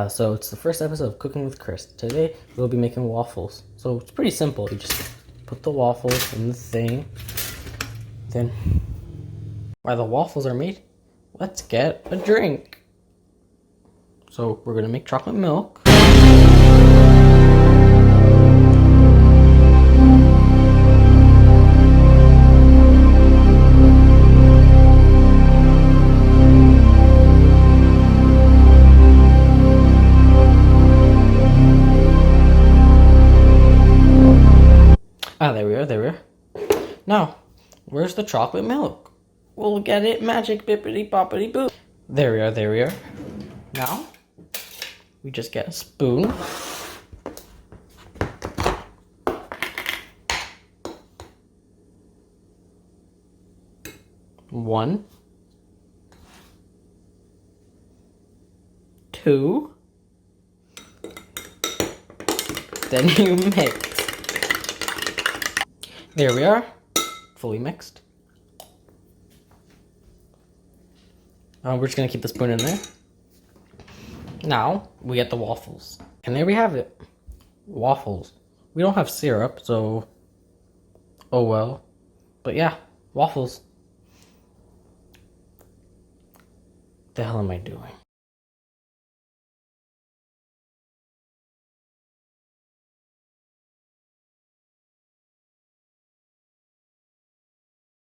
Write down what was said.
So it's the first episode of Cooking with Chris. Today we'll be making waffles. So it's pretty simple. You just put the waffles in the thing. Then, while the waffles are made, let's get a drink. So we're gonna make chocolate milk. There we are. Now, where's the chocolate milk? We'll get it magic bippity boppity boo. There we are. Now, we just get a spoon. One. Two. Then you mix. There we are, fully mixed. We're just gonna keep the spoon in there. Now, we get the waffles. And there we have it, waffles. We don't have syrup, so, oh well. But yeah, waffles. The hell am I doing?